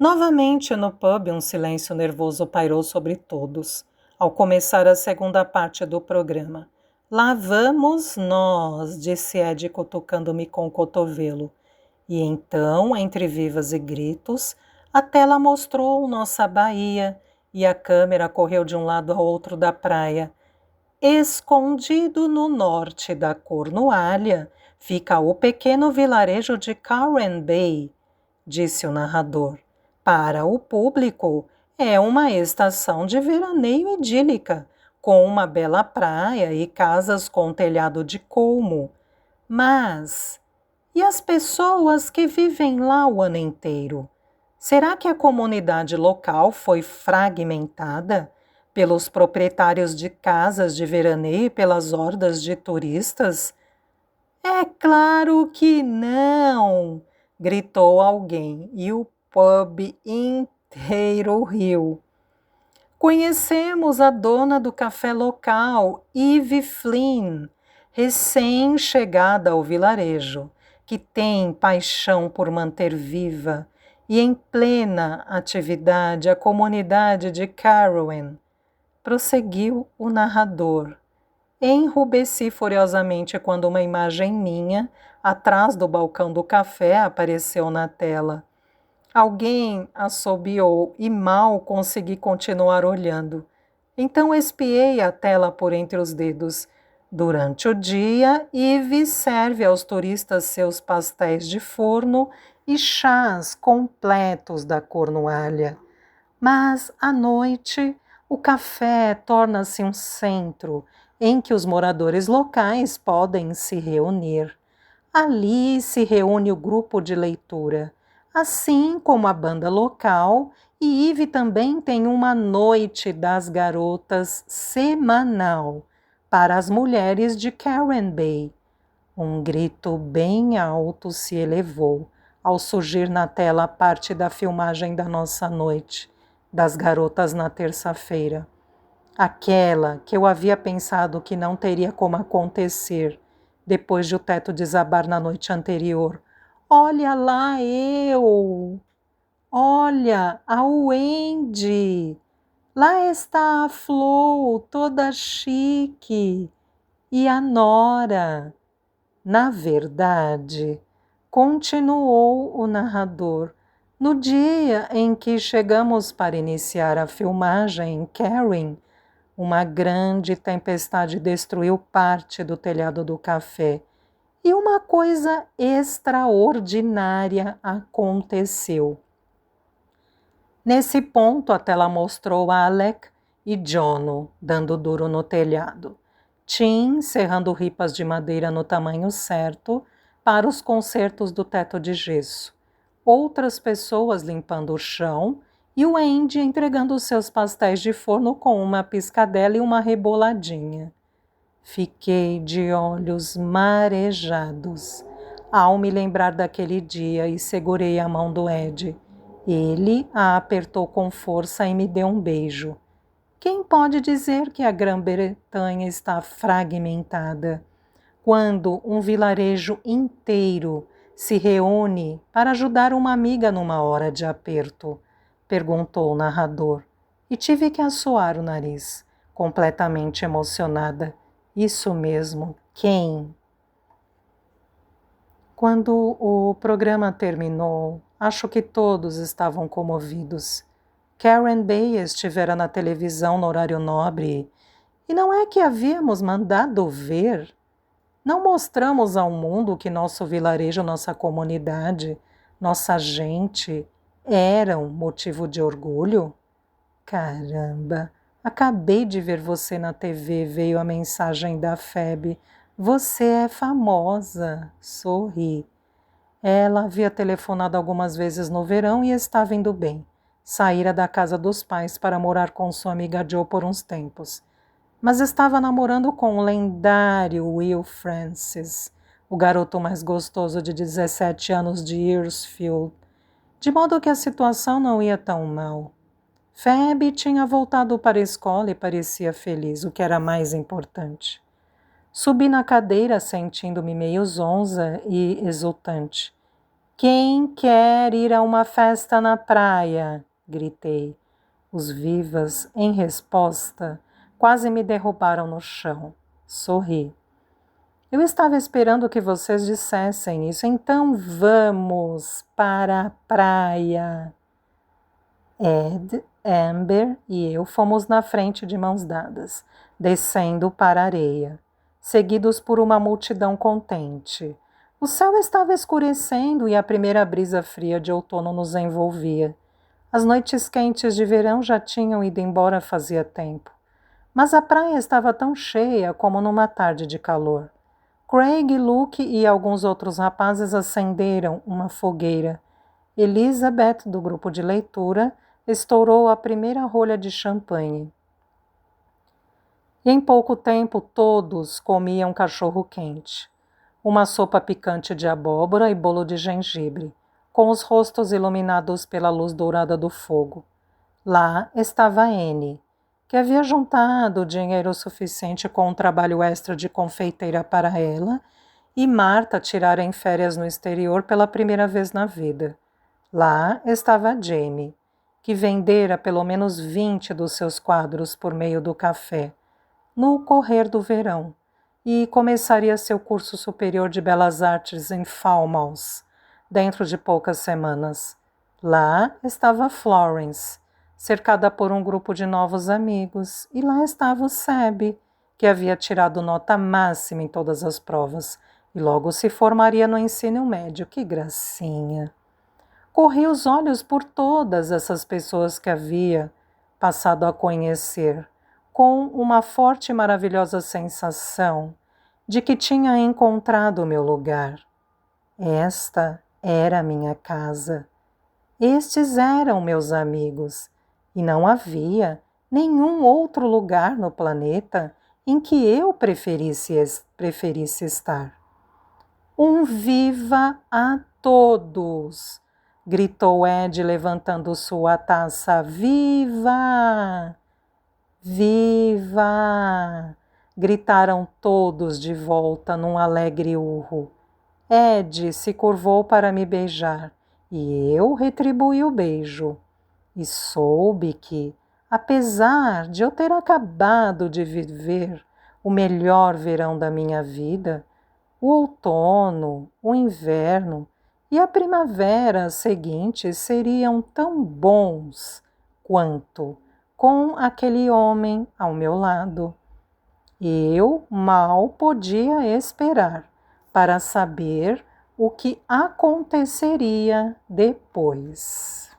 S1: Novamente no pub, um silêncio nervoso pairou sobre todos, ao começar a segunda parte do programa. Lá vamos nós, disse Ed cutucando-me com o cotovelo. E então, entre vivas e gritos, a tela mostrou nossa baía e a câmera correu de um lado ao outro da praia. Escondido no norte da Cornualha fica o pequeno vilarejo de Karen Bay, disse o narrador. Para o público, é uma estação de veraneio idílica, com uma bela praia e casas com telhado de colmo. Mas, e as pessoas que vivem lá o ano inteiro? Será que a comunidade local foi fragmentada pelos proprietários de casas de veraneio e pelas hordas de turistas? É claro que não! Gritou alguém e o pub inteiro riu. Conhecemos a dona do café local, Eve Flynn, recém-chegada ao vilarejo, que tem paixão por manter viva e em plena atividade a comunidade de Carrowen. Prosseguiu o narrador. Enrubesci furiosamente quando uma imagem minha, atrás do balcão do café, apareceu na tela. Alguém assobiou e mal consegui continuar olhando. Então espiei a tela por entre os dedos. Durante o dia, Eve serve aos turistas seus pastéis de forno e chás completos da Cornualha. Mas, à noite, o café torna-se um centro em que os moradores locais podem se reunir. Ali se reúne o grupo de leitura, assim como a banda local, e Ive também tem uma noite das garotas semanal para as mulheres de Karen Bay. Um grito bem alto se elevou ao surgir na tela parte da filmagem da nossa noite, das garotas na terça-feira. Aquela que eu havia pensado que não teria como acontecer depois de o teto desabar na noite anterior. Olha lá eu! Olha, a Wendy! Lá está a Flo, toda chique. E a Nora. Na verdade, continuou o narrador, no dia em que chegamos para iniciar a filmagem em Karen, uma grande tempestade destruiu parte do telhado do café e uma coisa extraordinária aconteceu. Nesse ponto, a tela mostrou Alec e Jono dando duro no telhado. Tim serrando ripas de madeira no tamanho certo para os concertos do teto de gesso. Outras pessoas limpando o chão e o Andy entregando os seus pastéis de forno com uma piscadela e uma reboladinha. Fiquei de olhos marejados ao me lembrar daquele dia e segurei a mão do Ed. Ele a apertou com força e me deu um beijo. Quem pode dizer que a Grã-Bretanha está fragmentada, quando um vilarejo inteiro se reúne para ajudar uma amiga numa hora de aperto? Perguntou o narrador, e tive que assoar o nariz, completamente emocionada. Isso mesmo, quem? Quando o programa terminou, acho que todos estavam comovidos. Karen Bay estivera na televisão no horário nobre, e não é que havíamos mandado ver? Não mostramos ao mundo que nosso vilarejo, nossa comunidade, nossa gente eram motivo de orgulho? Caramba, acabei de ver você na TV, veio a mensagem da Phoebe. Você é famosa. Sorri. Ela havia telefonado algumas vezes no verão e estava indo bem. Saíra da casa dos pais para morar com sua amiga Joe por uns tempos. Mas estava namorando com o lendário Will Francis, o garoto mais gostoso de 17 anos de Earsfield, de modo que a situação não ia tão mal. Phoebe tinha voltado para a escola e parecia feliz, o que era mais importante. Subi na cadeira, sentindo-me meio zonza e exultante. Quem quer ir a uma festa na praia? Gritei. Os vivas, em resposta, quase me derrubaram no chão. Sorri. Eu estava esperando que vocês dissessem isso, então vamos para a praia. Ed, Amber e eu fomos na frente de mãos dadas, descendo para a areia, seguidos por uma multidão contente. O céu estava escurecendo e a primeira brisa fria de outono nos envolvia. As noites quentes de verão já tinham ido embora fazia tempo, mas a praia estava tão cheia como numa tarde de calor. Craig, Luke e alguns outros rapazes acenderam uma fogueira. Elizabeth, do grupo de leitura, estourou a primeira rolha de champanhe. E em pouco tempo todos comiam cachorro-quente, uma sopa picante de abóbora e bolo de gengibre, com os rostos iluminados pela luz dourada do fogo. Lá estava Anne, que havia juntado dinheiro suficiente com um trabalho extra de confeiteira para ela, e Marta tirara em férias no exterior pela primeira vez na vida. Lá estava Jamie, que vendera pelo menos 20 dos seus quadros por meio do café, no correr do verão, e começaria seu curso superior de Belas Artes em Falmouth, dentro de poucas semanas. Lá estava Florence, cercada por um grupo de novos amigos, e lá estava o Seb, que havia tirado nota máxima em todas as provas, e logo se formaria no ensino médio. Que gracinha! Corri os olhos por todas essas pessoas que havia passado a conhecer, com uma forte e maravilhosa sensação de que tinha encontrado o meu lugar. Esta era a minha casa. Estes eram meus amigos, e não havia nenhum outro lugar no planeta em que eu preferisse estar. Um viva a todos! Gritou Ed, levantando sua taça. Viva! Viva! Gritaram todos de volta num alegre urro. Ed se curvou para me beijar e eu retribuí o beijo. E soube que, apesar de eu ter acabado de viver o melhor verão da minha vida, o outono, o inverno e a primavera seguintes seriam tão bons quanto com aquele homem ao meu lado. Eu mal podia esperar para saber o que aconteceria depois.